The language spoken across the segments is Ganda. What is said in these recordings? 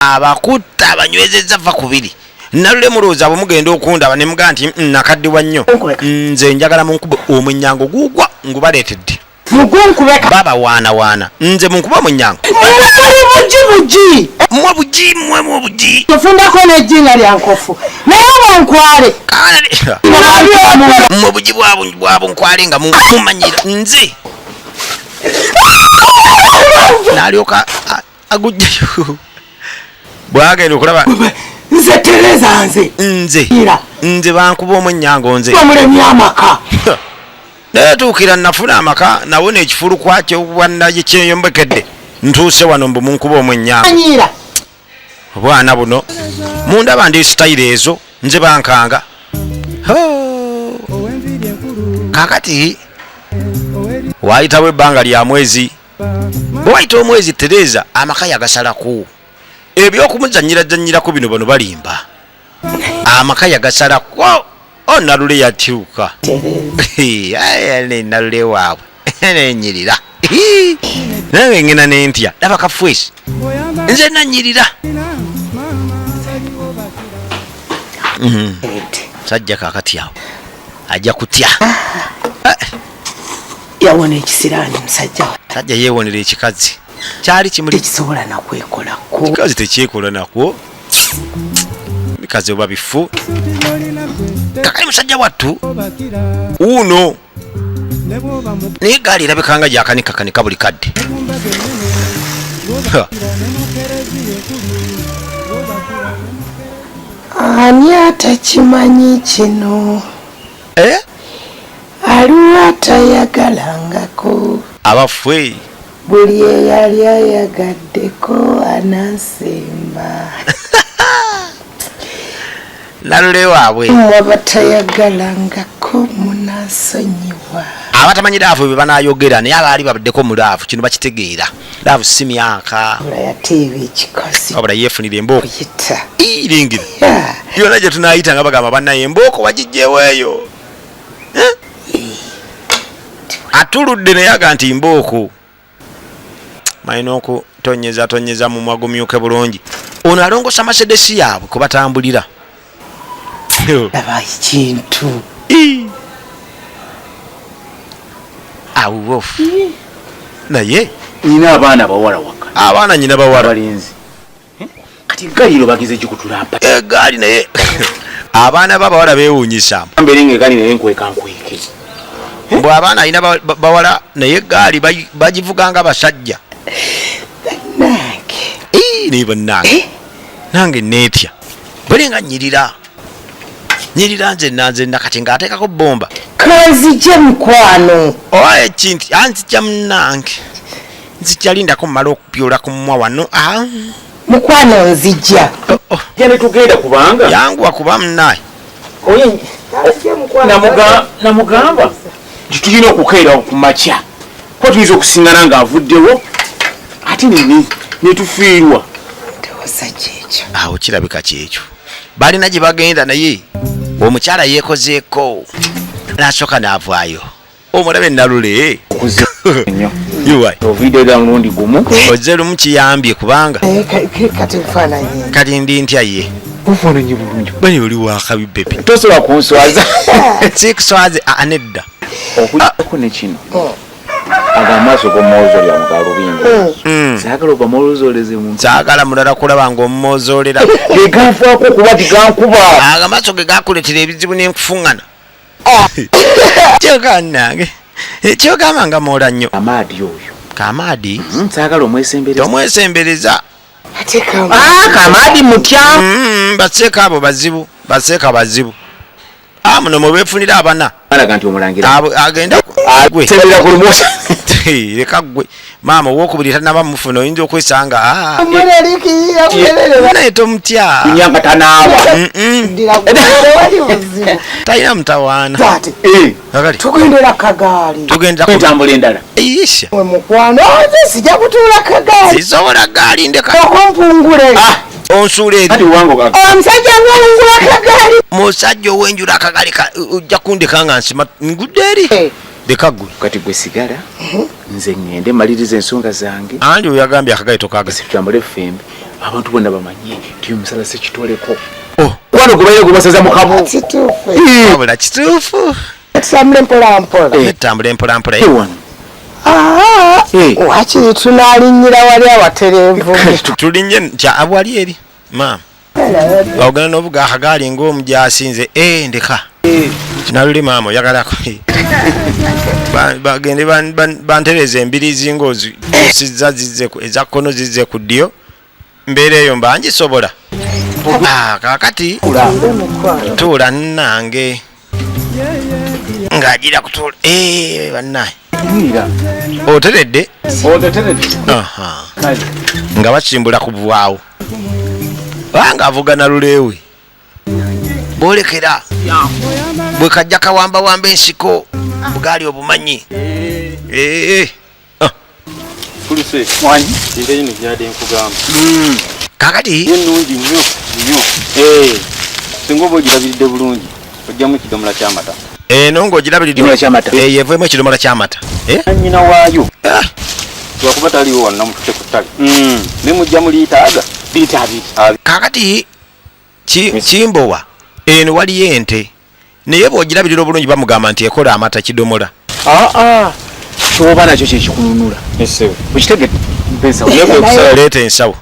abakutta abanywezezza va kubiri nalule mulooza abo mugenda okundaba ne mugaa nti nakaddiwa nnyo nze njagala munkube omwenyango gugwa ngubaleetedde mugunkubeka baba waana nze munkuba omwenyango buji mwe buji tufundako n'ejjinga lya nkofu naye wankwale mwe buji bwabo nkwale nga mumanyira nze nalyoka agujjayo bwagenda okulaba nze Tereza nze bankuba omwenyango nze bamulemye amaka naye tuukira nafuna amaka nawona ekifulu kwakyo wannaye kyeyombekedde ntuuse wano mbu munkuba omwenyango obwana buno mundaba ndi sitayiro ezo nze bankanga kakati wayitawo ebbanga lya mwezi bwe wayita omwezi Tereza amaka yagasalako ebyokumuzanyirako bino bano balimba amaka yagasalako nalule yatyuka nalule waabwe nenyirira nawe ngena nentya laba kafwesi nze nanyirira sajja kakati awo ajja kutya yawona ekisiraani musajja sajja yeewonera ekikazi kyali kimuli tekisobola nakwekolako ekikazi tekyekola nakwo bikazi oba bifu kakali musajja wattu uno naye gaali erabikanga gyakanika buli kadde ani atakimanyi kino aliwo atayagalangako abaffe buli eyali ayagaddeko anansemba nalule waabwe mwe batayagalangako munasonyiwa abatamanyi laavu bwe banayogera naye abaali babaddeko mu laavu kino bakitegeera laavu si myaka yateeba ekikozi wabula yeefunira embooko yita iringira yona gye tunayita nga bagamba bannaye embooko wagijjeewo eyo atuludde naye aga nti mbooko malina okutonyeza mu mwagumyuke bulungi ono alongosa masedesi yaabwe kubatambulira laba ekintu awo naye nina abaana bawala waka abaana nyina bawala balinzi kati egaali bagize gikutulamba egaali naye abaana babawala beewuunyisa mbere ng'egaali naye nkweke mbwe abaana alina bawala naye egaali bagivuganga basajja naye bannange nange neetya bulinga nyirira nzenna kati ng'ateekako bomba kanzije mukwano owa ekinti anzija munnange nzijalindako mumala okupyola ku mumwa wano mukwano nzija jane tugenda kubanga yanguwa kuba munnaye namugamba titulina okukeera ku makya kuba tuyinza okusingana ng'avuddewo ate netufiirwa tewosa kyekyo awo kirabika kyekyo balina gye bagenda naye omukyala yeekozeeko nasooka naavaayo omulabe nalule ovideo da mulundi gumu ozze lumu kiyambye kubanga kati ndi ntya ye bufaananyi bulungi bani oli wakabi bebi tosobola kunswaza sikuswaze anedda okujjako nekino aga amaaso g'omwozolera mu galubindi saagala oba mwolozoleze muntu saagala mulala kulaba ng'omumozoolera geganfaako okuba tigankuba amaaso ge gakuleetera ebizibu n'enkufuŋŋana kyokanange kyogamba nga moola nnyo amaadi oyo kamaadi saagala omwesembereza tomwesembereza kamaadi mutya baseeka abo baseeka bazibu muno mwe beefunira abana alaga nti omulangira agenda sembera ku lumosa leka gwe maama owokubiri tanaba mufuna oyinza okwesanga naye tomutya nyanga tanaaba talina mutawaana tugendera kagaali entambula endala isha mukwano sijja kutuula kagaali sisobola gaali ndeka okompungule onsuula eri omusajja ng'olungula kagaali musajja ow'enjula akagaali ojja kundeka nga nsima ngudde eri leka gwe kati gwe sigala nze ŋŋende maliriza ensonga zange andi oyagambye akagaali tokagasa tutambule ffembe abantu bonna bamanyi nti omusala sekitoleko wano gubaire gubasaza mukabu wabula kituufu tutambule mpolampola tambula empolampola wakiri tunalinyira wali abatereevu tulinye ntya abwali eri maama ogenda n'ovuga akagaali ng'omujasi nze ndeka naluli maama oyagalako bagende bantereza embirizi ng'ozisiza eza kkono zizze ku ddyo mbeera eyo mba ngisobola kakati tuula nnange ng'agira kutuula bannaye oteredde nga bakimbula ku bwawo banga avuga na luleewe boolekera bwe kajja kawambawamba ensiko bugaali obumanyi kakati ennungi nnyo singa oba ogirabiridde bulungi ojjamu ekidomola ky'amata eno ng'ogirabiridde yeveemu ekidomola ky'amata nyina waayo lwakuba taliwo wano namutute ku ttale ne mujja mu liita abiri kakati kimbowa eno waliyo ente naye bw'ogirabirira obulungi bamugamba nti ekola amata kidomola kyoba nakyo kyekikununula okitegedde leeta ensawo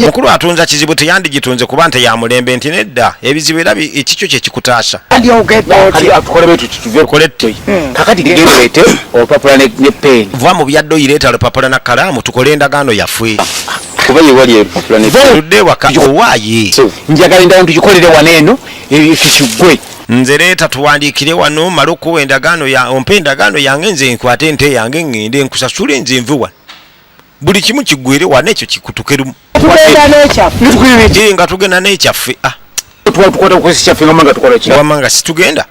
mukulu atunza kizibu teyandigitunze kuba nte yamulembe nti nedda ebizibu era ekikyo kyekikutaasa kakati gendeete olupapula ne peeni va mu byadde oyireeta lupapula na kalaamu tukole endagaano yaffe kuba yewali tudde waka owaaye njagala endagaano tugikolere wano eno kikigwe nze leeta tuwandiikire wano mala okuwa endagaano ompa endagaano yange nze nkwate ente yange ngende nkusasule nze nve wano buli kimu kiggwere wano ekyo kikutukerumu nga tugenda n'ekyaffe wamanga situgenda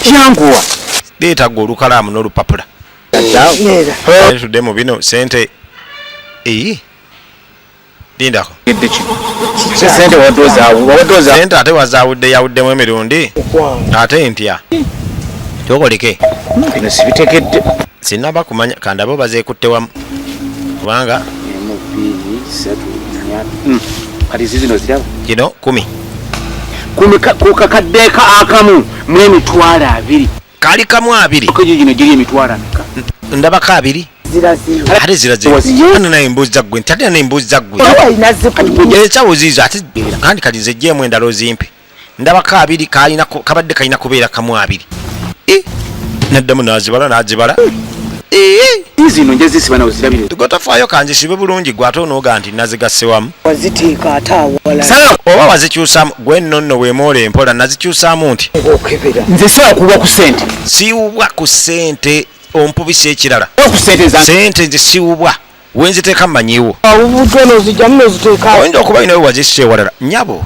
kyanguwa leeta gwe olukalaamu n'olupapula tuddemu bino sente lindako sente ate wazaawudde yawuddemu emirundi ate ntya kyokoleke sinaba kumanya kandabe obazeekutte wamu kubanga kino 10 kukakaddeeka akamu mu emitwalo 2 kali kamu 2 gino giri emitwalo ameka ndabako 2 ate zirazina naye embuuzi zaggwe nti ate naye embuuzi zaggwe ekyawo ziizo ate kandi kati zejjeemu endala ozimpe ndabako 2 kabadde kalina kubeera kamu 2 naddamu nazibala zino nje zisiba nawe zirabire tugotafaayo kanzisibe bulungi gwe ate onooga nti nazigasse wamu waziteeka ate awala oba wazikyusamu gwe nonno weemoola empola nazikyusaamu nti nze siwa kuwa ku sente siwubwa ku sente ompubisa ekirala ku sente zange sente nze siwubwa wenziteeka mmanyiwo awubudde nozijjamu noziteeka oyinza okuba inawe wazissa ewalala nyabo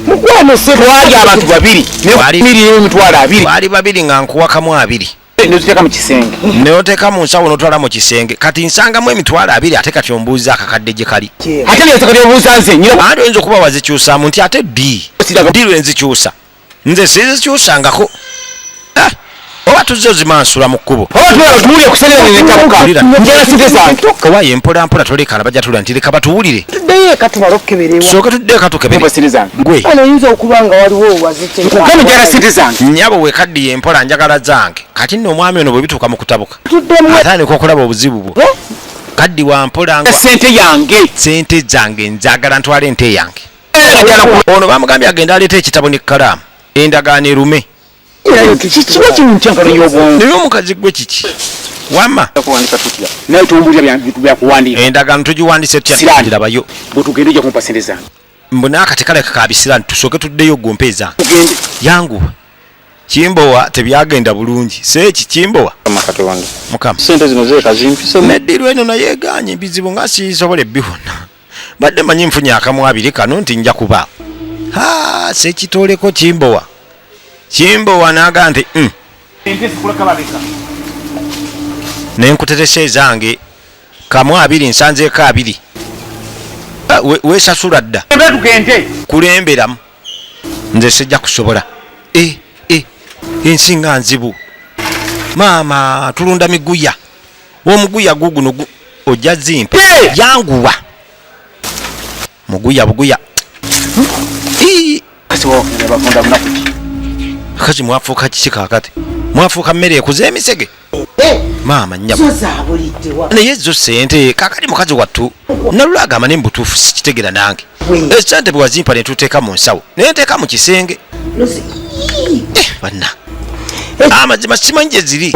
mukwano se twali abantu 2 emitwalo 2 baali 2 nga nkuwa kamu 2 noziteeka mu kisenge neoteeka mu nsawo notwala mu kisenge kati nsangamu emitwalo 2 ate kati ombuuza akakadde gye kali ate neotekati obuuza nze nyina andi oyinza okuba wazikyusaamu nti ate ddi lwenzikyusa nze sizikyusangako oba tuzze ozimansula mu kkubo kawaayo empolampola tolekala bajja tula nti leka batuwulire tuddeyo tumale okukeberewa sooka tuddeyo tukebere gwe oyinza okuba nga waliwo waziteeka nnyabo wekaddiye empola njagala zange kati nno omwami ono bwe bituuka mu kutabuka atandika okulaba obuzibu bwo kaddi wa mpola sente zange nzagala ntwala ente yange ono bamugambye agenda aleeta ekitabo n'ekkalaamu endagaano erume kiba kimuntyankano y'obwongo naye omukazi gwe kiki wama naye tumbulira byakuwandiika endagaano tugiwandise tutirabayo bwetugenda ojja kumpa sente zange mbunaakati kaleka kabisira tusooke tuddeyo gompe ezange yangu kimbowa tebyagenda bulungi seeki kimbowa mukama sente zino zeeka zimpise neddirwa eno naye eganye bizibu nga sisobola ebbihona badde manyi nfunye akamu 2 kano nti nja kuba sekitoleko kimbowa naga nti nenkuteresa ezange kamu 2 nsanzeeko 2 weesasula dda kulemberamu nze sijja kusobola ensi nga nzibu maama tulunda miguya omuguya guguno ojja zimpe yanguwa muguya buguya kazi mwafuuka kiki kakati mwafuuka mmere ekuza emisege maama nyabo naye zo sente kakali mukazi wattu nalula agamba ne mbutuufu sikitegera nange esente bwe wazimpa ne tuteeka mu nsawo naye nteeka mu kisenge banna amazima simanyi gye ziri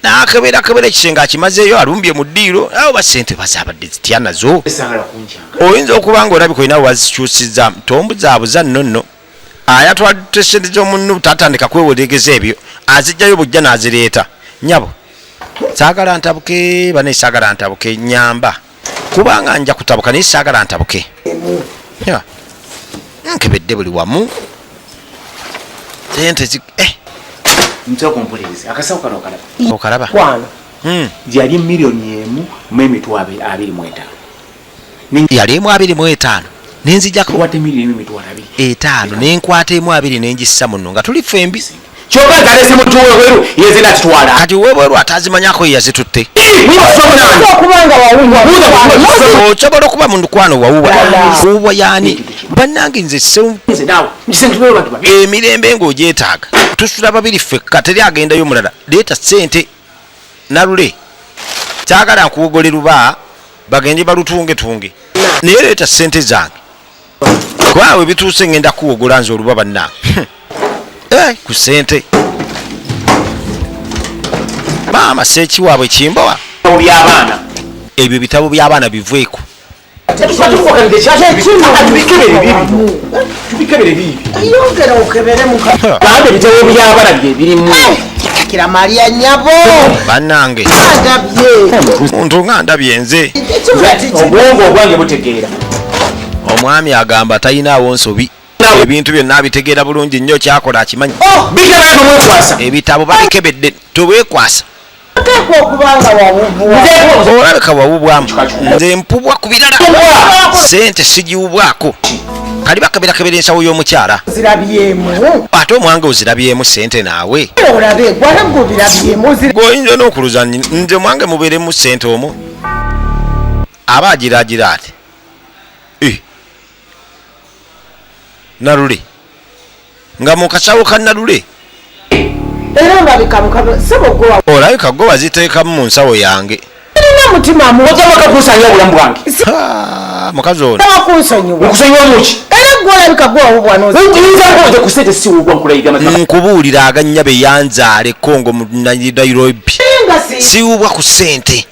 nakebera ekisenge akimazeeyo alumbye mu ddiiro awo basente bazaabadde zitya nazo oyinza okuba nga olabika olinawo wazikyusizza tombuzabuza nno ayatwalidde sente z'omunnu tatandika kwewolegeza ebyo azijjayo bujja n'azireeta nyabo saagala ntabuke bane saagala ntabuke nyamba kubanga nja kutabuka naye saagala ntabuke nkebedde buli wamu sente okalaba yali miliyoni emu mu emitwalo 25 yali emu 25 nenzijjako wate miliyoni emitwalo 5 nenkwata emu 2 nenjissa muno nga tuli fembi kyokka ntalese mutu weweru yezina atutwala kati weweru atazimanyako yazitutte okyobola okuba mundukwano wawuwa yani bannange nze emirembe ng'ogyetaaga tusula babiri ffekka teri agendayo mulala leeta sente nalule kyagala nkuwogole luba bagende balutungetunge naye leeta sente zange kwawe bituuse ngenda kuwogola nze oluba bannange ku sente maama sekiwaabwe kimbowa by'abaana ebyo bitabo by'abaana biveeko ebitabo by'abaana bye birimu Maria nyabo bannange muntu nga ndabye nze obwongo obwange butegeera omwami agamba tayinaawo nsobi ebintu byonna abitegeera bulungi nnyo kyakola akimanyi ebitabo babikebedde tobeekwasa olabika wawubwamu nze mpubwa ku birala sente sigiwubwako kali bakeberakebera ensawo y'omukyala ate omwange ozirabyemu sente naawe goyinza n'okuluza nze omwange mubeeremu sente omwo aba agiragira ati nalule nga mukasawo ka nalule olabika gwe waziteekamu mu nsawo yange mukazi ono nkubuulira aganya beyanzaala ekongo mu Nairobi siwubwa ku sente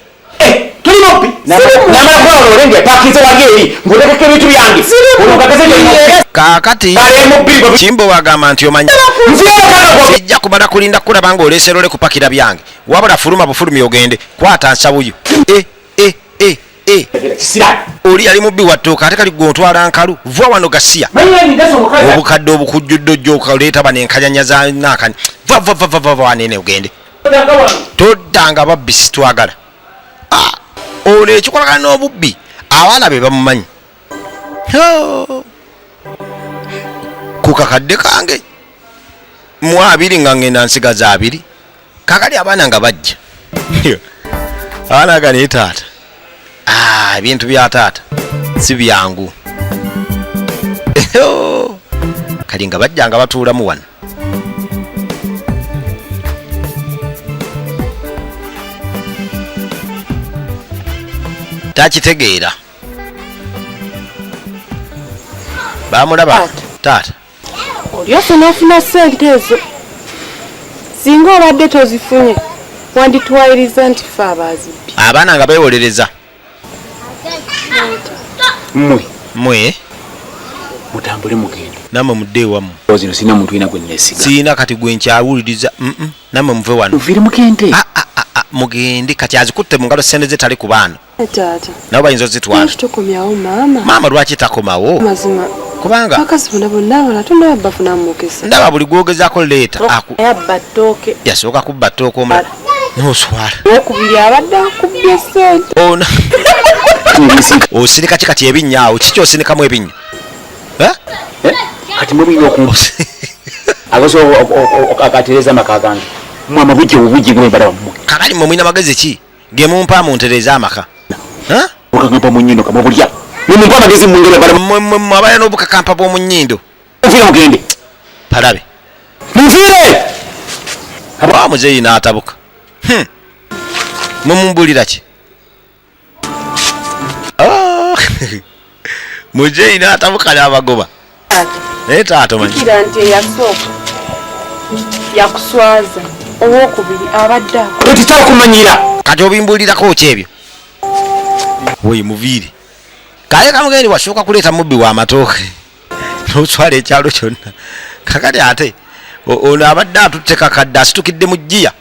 kaakati kimbo wagamba nti omanyi sijja kumala kulinda kulaba nga oleese lole kupakira byange wabula fuluma bufulumi ogende kwata nsawuyo oli yali mubbi wattooka ate kali gontwala nkalu vwa wano gasiya obukadde obukujjudde ojja okaleeta banenkanyanya za nakani va wanene ogende toddanga babbi sitwagala ono ekikolagana n'obubbi abaana be bamumanyi ku kakadde kange mu 2 nga ngenda nsigaza 2 kakali abaana nga bajja abaana aga naye taata ebintu bya taata si byangu kali nga bajja nga batuulamu wano takitegeera bamulaba taata oli ofuna sente ezo singa obadde tozifunye wanditwayiriza nti fe abazibbi abaana nga beewolereza mwe mutambule mugende namwe mudde ewamu zino sina muntu ina gwe nesiga siina kati gwe nkyawuliriza namwe muve wano muvire mugende mugende kati azikutte mu ngalo sente ze tali ku baana taata nabo bayinza ozitwala tukomyawo maama lwaki takomawo mazima kubanga bakazi bonna bonna tondaba bafunamu mukisa ndaba buli gwogezaako leeta yabba ttooke yasooka kubba ttooke omala n'oswala okubiri abadde akubbye sente ona osinika ki kati ebinnyawo kiki osinikamu ebinnya kati mubinga okumpa agaso akatereza amaka gange mwama bujje bubujje gwe bala mu kakali mwe mwina magezi ki ge mumpa mu ntereza amaka okagamba mu nnyino kamubulya mumpa amagezi mungere bala mwabaya n'obukakampa bw'omu nnyindo mufire mugende palabe mufire wa muzeeyi n'atabuka mumumbulira ki muzeeyi n'atabuka n'abagoba naye taata manyi kira nti eyasooka yakuswaza owokubiri abadde ako tetitakumanyira kati obimbulirako ki ebyo woye muviire kaye kamugendi wasooka kuleeta mubbi w'amatooke n'oswala ekyalo kyonna kakati ate ono abadde atutte kakadde asitukidde mu jjiya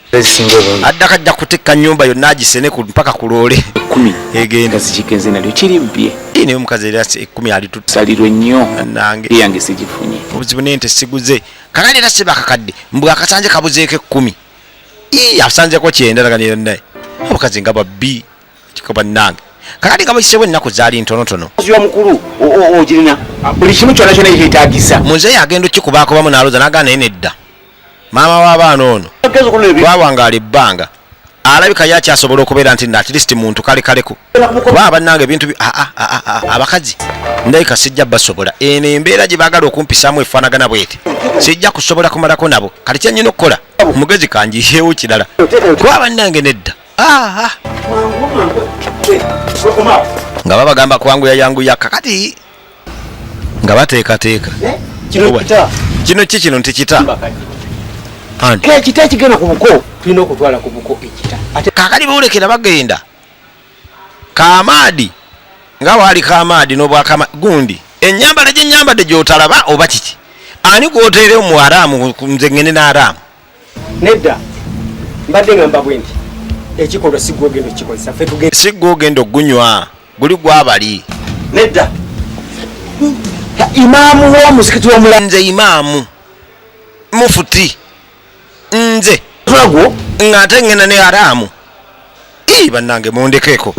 adda kajja kutekka nnyumba yonna agisene mpaka ku loole 10 egenda zikigenze nalyo kiribbye naye omukazi era 10 alitutte salirwe nnyo nange yange sigifunye obuzibu nente siguze kakati era siba akakadde mbwe akasanje kabuzeeko 10 asanzeko 9 laganira naye obukazi nga babbi kikoba nange kakati nga bwekisebwa ennaku zaali ntonotono ziwa mukulu ogirina buli kimu kyonna kyonna kyetaagisa muzeeyi agenda okikubaako bamu n'aloza n'agaana naye nedda maama w'abaana ono wawangaala ebbanga alabika yakyasobola okubeera nti at least muntu kalekaleko kuba abannanga ebintu abakazi ndabika sijja basobola eno embeera gye baagala okumpisaamu efaanagana bwete sijja kusobola kumalako nabo kati kyennyina okukola mugezi kanjiyeewo kirala kuba abannange nedda nga babagamba kwanguya kakati nga bateekateeka kino ki kino ntikita ekita ekigenda ku buko tulina okutwala ku buko ekita kakali bawulekera bagenda kamaadi nga waali kamaadi n'obwakama gundi ennyambala gyennyambadde gyotalaba oba kiki ani gwoteere mu araamu nze ngende n'araamu nedda mbadde ngamba bwe nti ekikolwa sigwogenda okikozesa ffe tugenda sigwogenda ogunywa guli gwabali nedda imaamu w'omuzikiti w'omula nze imaamu mufuti nze gwo ng'ate ngenda ne araamu bannange mundekeeko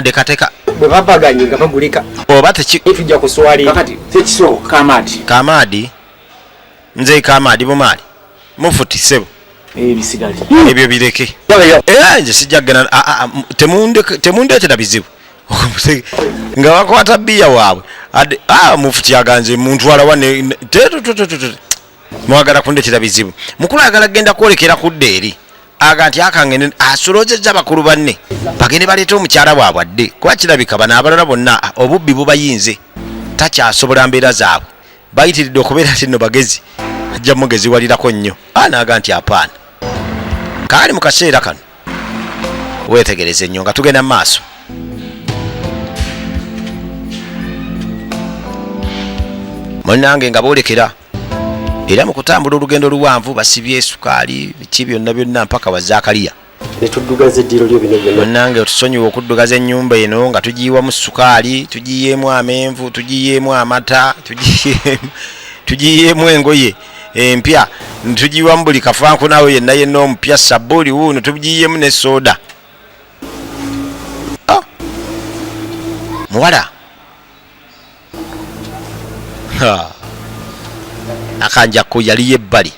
ndekateeka bwe babaganye nga bagulika oba teki tujja kuswalira kakati tekiso kamaadi nze kamaadi bumaali mufuti sebo ebisigali ebyo bireke era nze sijja kugenda temundeetera bizibu nga bakwata bbiya waabwe mufuti aganze muntwala wane mwagala kundetera bizibu mukulu ayagala kgenda kwolekera kudda eri aga nti akangende asolozezza bakulu banne bagende baleeta omukyala bwabwe adde kuba kirabika bano abalala bonna obubbi bubayinze takyasobola mbeera zaabwe bayitiridde okubeera ti nno bagezi ajja mugezi walirako nnyo naaga nti apaana kaali mu kaseera kano weetegereze nnyo nga tugenda mu maaso munnange nga boolekera era mu kutambula olugendo luwanvu basibye sukaali biki byonna mpaka wa Zakaliya netuddugaza eddiro lyo bino byonna munnange otusonyiwa okuddugaza ennyumba eno nga tugiyiwamu sukaali tugiyeemu amenvu tugiyeemu amata tugiyeemu engoye empya tugiyiwamu buli kafanku nawe yenna omupya sabbuuli wuuno tugiyeemu ne soda muwala akanjakku yaliyo ebbali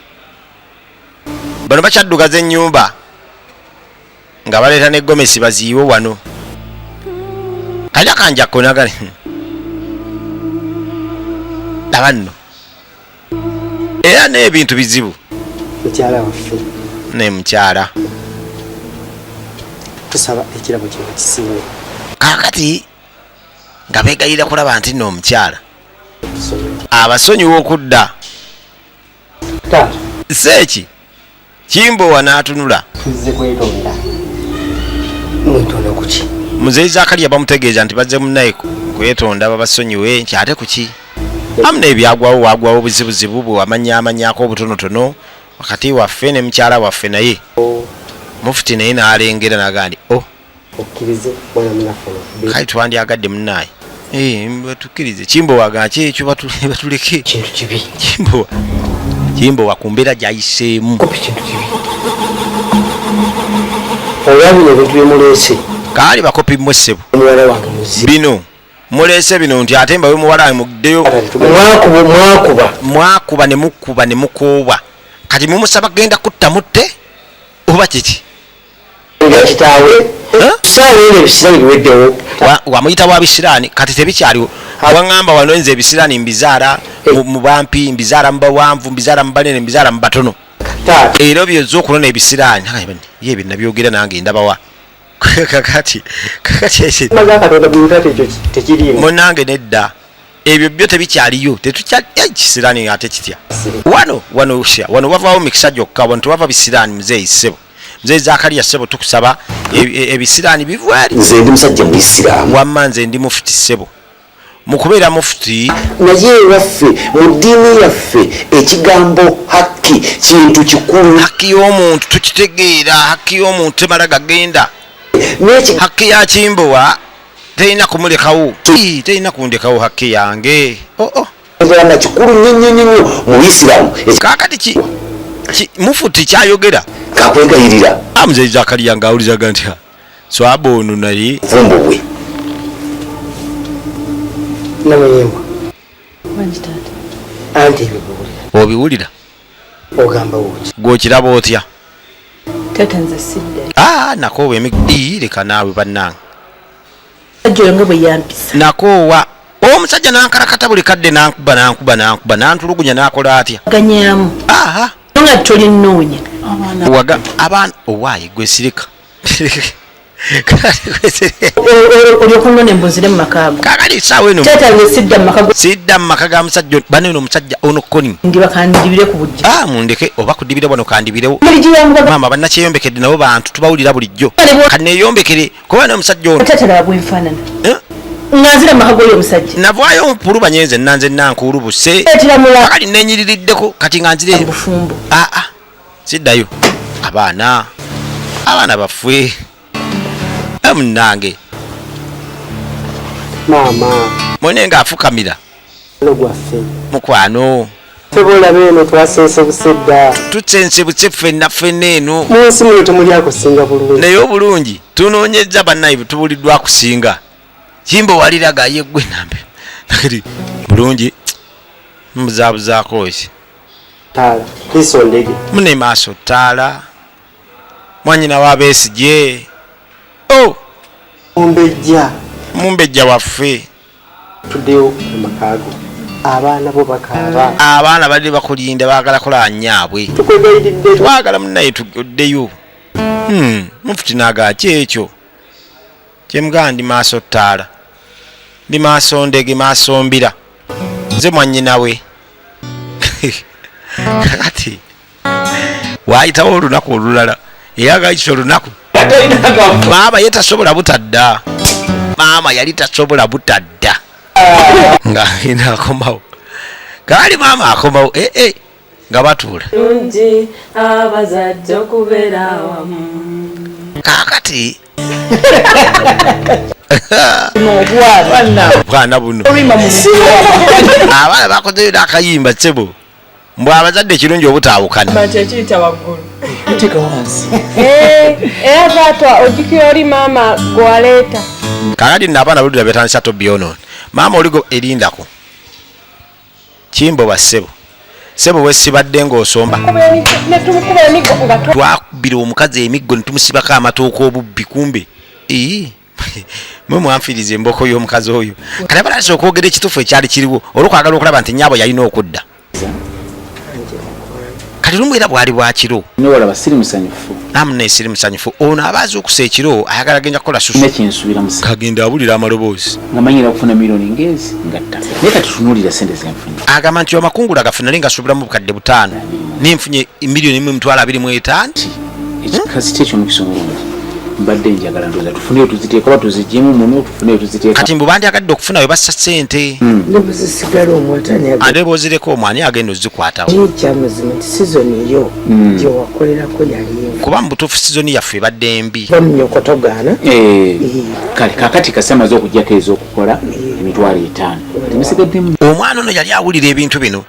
bano bakyaddugaza ennyumba nga baleeta ne gomesi baziiwe wano kali akanjakku nagali laba nno era n'ebintu bizibu mukyala waffe ne mukyala tusaba ekirabo kino kisinga kakati nga beegayira kulaba nti nno omukyala abasonyiwa okudda taata seeki kimbowa n'atunula tuzze kwetonda mwetonda kuki muzeeyi Zakaliya bamutegeeza nti bazze munnaye kwetonda babasonyiwe nti ate kuki amuna ebyagwawo wagwawo buzibuzibu bwe wamanyako obutonotono wakati waffe ne mukyala waffe naye mufuti naye n'alengera naga nti okkirize mwana munaffe kale twandyagadde munnaye batukkirize kimbowa gaki ekyo batuleke kintu kibi kimbowa ku mbeera gyayiseemu kopi kintu kibi olwabino ebintu byemuleese kaali bakopi mwesebo omuwala wange muzibu bino muleese bino nti ate mbawe muwala wange mugdeyo mwakuba ne mukooba kati mumusaba genda kutta mutte oba kiki nga kitaawe saawene ebisirani biweddewo wamuyita wa bisirani kati tebikyaliwo waŋŋamba wano nze ebisirani mbizaala mu bampi mbizaala mu bawanvu mbizaala mu banene mbizaala mu batono era byozza okunona ebisirani ye ebyo nabyogera nange ndabawa kakati munange nedda ebyo byo tebikyaliyo kisirani ate kitya wano wavaawo mikisa gyokka wano tewava bisirani muzeeyi ssebo muzeeyi zakaliya ssebo tukusaba ebisirani bivwali nze ndi musajja muisiraamu wamma nze ndi mufuti ssebo mukubeera mufuti naye ewaffe mu ddiini yaffe ekigambo hakki kintu kikulu hakki y'omuntu tukitegeera hakki y'omuntu temala gagenda hakki ya kimbowa terina kumulekawo terina kundekawo hakki yange nga kikulu nnyo mu isiraamu kakati mufuti kyayogera kakwegayirira muzeeyi zakaliya ngaawulizaga nti swaba ono naye vumbo bwe namuyemba anti ebibuulira obiwulira ogamba woki gwokiraba otya tata nze sidde nakoowa leka naawe bannange ajjo nga bwe yampisa nakoowa omusajja nankalakata buli kadde nankuba nantulugunya nakola atya ganyamu nga tolinoonya abaana owaayi gwesirika olyokunona embuzire mu makaago kakali saawa eno tata nze sidda mu maka ga musajja bane ono omusajja ono koni ndibakandibire ku bujja mundeke oba kudibire wano kandibirewo maama bannakyeyombekede nabo bantu tubawulira bulijjo kaneeyombekere kuba n'omusajja ono tata laba bwenfaanana nganzira mu maka g'oyo omusajja navaayo omupulubanye nze nanze nankuulubuse kakali nenyiririddeko kati nga nzire bufumbo siddayo abaana baffe munange maama mwene ngaafukamira gwaffe mukwano tebolabe eno twasense dda tutsensebuse ffenna ffenna eno munsi muno temuli akusinga bulungi naye obulungi tunoonyezza bannaye tubuliddwa akusinga kimbo waliraga yeggwe nambe nakati bulungi mubuzaabuzaako ki taala lisondege mune maaso taala mwanyina w'abeesigye mumbejja waffe tuddeyo mu makaago abaana bo bakaaba abaana badde bakulinda baagala kola nyaabwe tukwegayiridde twagala munnaye tuddeyo mufuti naagaki ekyo kyemugaa ndi maaso ttaala ndi maaso ndege maaso mbira nze mwanyinawe kakati waayitawo olunaku olulala eyagayita olunaku maama ye tasobola butadda maama yali tasobola butadda nga inakomawo gaali maama akomawo nga batuula lungi abazadde okubeera awamu kakati bwana buno abaana bakozeyo n'akayimba ssebo mbw abazadde ekirungi obutaawukana kyekiyita waggulu era taata ojjukira oli maama gwaleeta kakati nno abaana buludira betandisa tobyonoona maama oligo erindako kimbo ssebo wesibadde ng'osomba twakubira omukazi emiggo ne tumusibako amatooka obubbi kumbe mwe mwanfiriza emboko y'omukazi oyo kati abalasa okwogera ekituufu ekyali kiriwo olwokwagala okulaba nti nyaabo yalina okudda kati lumu era bwali bwakiro newalaba siri musanyufu namuna siri musanyufu ono abaaza okusa ekiro ayagala genda kukola susu nekinsuubira musa kagenda abulira amaloboozi nga manyira okufuna miliyoni ngezi ngatta naye kati tunuulira sente zenfunye agamba nti amakungula gaffe nali ngasuubiramu bukadde 5 nenfunye miliyoni 1.25 ekikazi kyekyo mukisa omulungi mbadde njagala ndooza tufuneyo tuziteeka oba tuzigyemu muno tufuneyo tuziteeka kati mbu bandyagadde okufuna we bassa ssente nebuzisigala omwatani ate bozireko omwani agenda ozikwatawo kyamazima nti sizoni yo gyewakolerako yali kuba mu butuufu sizoni yaffe ebadde mbi bamunyokotogaana kale kakati kasi amaze okugjako ez'okukola $5,000 temusigaddemu omwana ono yali awulira ebintu bino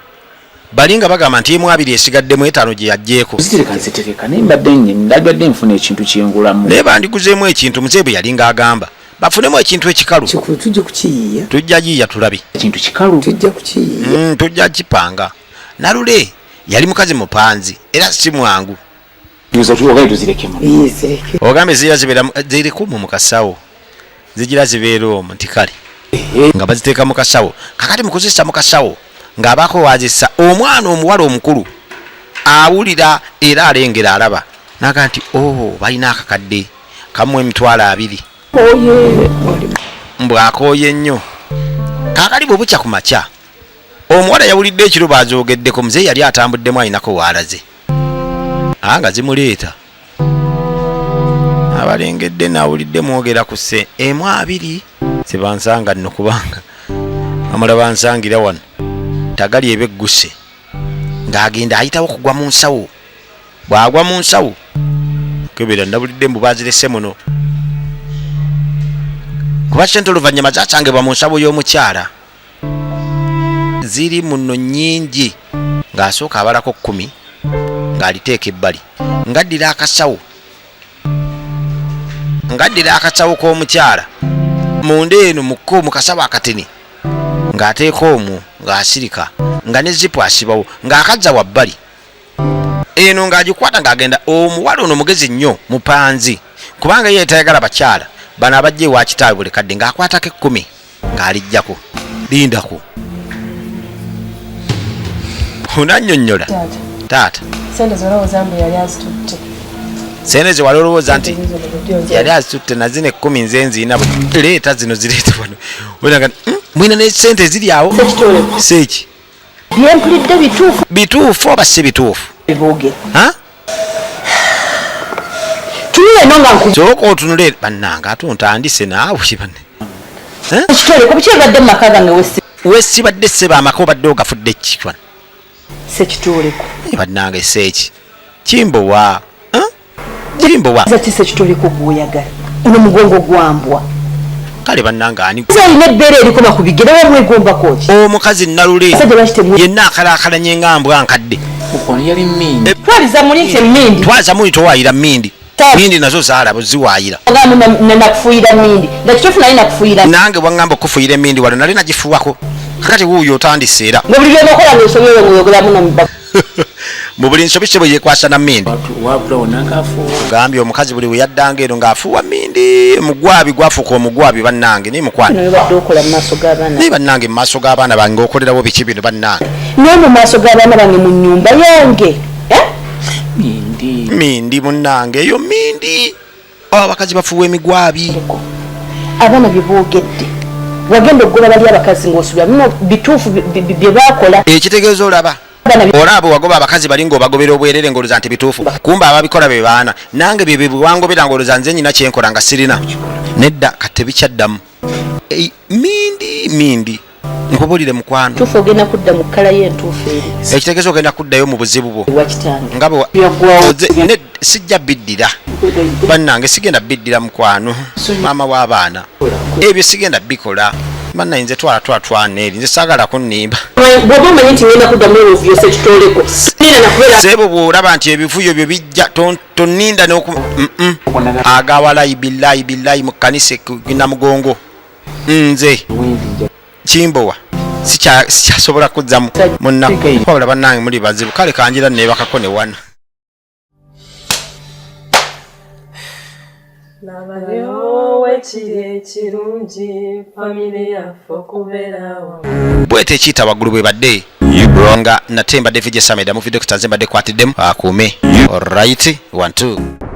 bali nga bagamba nti emu 2 esigaddemu 5 gye yaggyeko zitereka nzitereka naye mbadde nfuna ekintu kyengulamu naye bandiguzeemu ekintu muzeeyi bwe yali ng'agamba bafunemu ekintu ekikalu tujja kukiyiya tujja giyiya tulabe ekintu kikalu tujja kukiyiya tujja kipanga nalule yali mukazi mupanzi era si mwangu yuza tu ogaito zirekemo yizireke ogambe ziri kumu mukasawo zigira zibeera omwo nti kale nga baziteeka mukasawo kakati mukuzisa mukasawo ng'abaako wazisa omwana omuwala omukulu awulira era alengera alaba naga nti balina akakadde kamu emitwalo 2 mbwakooye nnyo kakali bwe bukya ku makya omuwala yawulidde ekiro bazoogeddeko muzeeyi yali atambuddemu alinako waalaze nga zimuleeta abalengedde naawulidde mwogera ku se emu 2 sibansanga nno kubanga amala bansangira wano tagali ebegguse ng'agenda ayitawo kugwa mu nsawo bw'agwa mu nsawo kebera ndabulidde mbu bazirese muno kuba kente oluvannyuma zacangebwa mu nsawo y'omukyala ziri muno nnyingi ng'asooka abalako 10 ng'aliteeka ebbali ngaddira akasawo k'omukyala munda eno mu kasawo akatini ng'ateeka omwo ng'asirika nga ne zipu asibawo ng'akazza wabbali eno ng'agikwata ng'agenda omuwala ono mugezi nnyo mupanzi kubanga ye tayagala bakyala bano abajja ewa kitaawe buli kadde ng'akwatako 10 ng'alijjako lindako onannyonnyola taata sente ze wali olowooza nti yali azitutte nazino 10 nze nziina leeta zino zireeta wano onaga mwina ne sente ziri awo seeki byempulidde bituufu oba si bituufu tunule nonga sooka otunule bannanga ate ontandise naawe kitole ku bikyebadde mu maka gange wesibadde seba amaka obadde ogafudde kikwan sekitoleko bannanga seeki kimbowa sekitoleko gwoyagala ono mugongo gwambwa kale bannanga ani alina ebbeera erikoma ku bigere wamwegombako ki omukazi nalule yenna akalaakalanye ngambwa nkadde yali mmindi twaliza mulite mmindi twaza muli towaayira mmindi nazo zaalabo ziwaayira nakufuuyira mmindi nakituufu naye nakufuuyira nange bwangamba okufuuyira emmindi wano nali nagifuwako kakati wuuyo otandise era nga buli byobakola ngaosobole mweyogeramu nomuba mu buli nsobi se bwe yekwasa na mmindi gambye omukazi buli we yaddanga eno ng'afuuwa mmindi mugwabi gwafuuka omugwabi bannange naye mukwano naye bannange mu maaso g'abaana bange okolerawo biki bino bannange naye mu maaso g'abaana bange mu nnyumba yange mindi munnange eyo mindi abakazi bafuuwa emigwabi abaana bye boogedde wagenda okugoba bali abakazi ng'osubira muno bituufu bye baakola ekitegeeza olaba olaba wagoba abakazi bali ng'obagobera obwerere ng'olooza nti bituufu kumba ababikola be baana nange bye bwangobera ng'olooza nze nyina kyenkola nga sirina nedda kati bikyaddamu mindi nkubulire mukwano tuufu ogenda kudda mu kkala y'entuufu eri ekitegeeza ogenda kuddayo mu buzibu bwo wakitange nga sijja biddira bannange sigenda biddira mukwano maama w'abaana ebyo sigenda bikola mannaye nze twala twana eri nze saagala kunnimba bw'oba omanyi nti ngenda kuddamu ebivuyo sekitoleko sebo bw'olaba nti ebivuyo byo bijja tonninda agawalayi billayi mu kkanisa namugongo nze kimbowa sikyasobola kuddamu munnaku wabula bannange muli bazibu kale kanjira neebakako ne wana bwete ekiyita waggulu bwe badde nga nate mbadde vije sameda muvide kutanze mbadde kwatiddemu akuume alright 1 2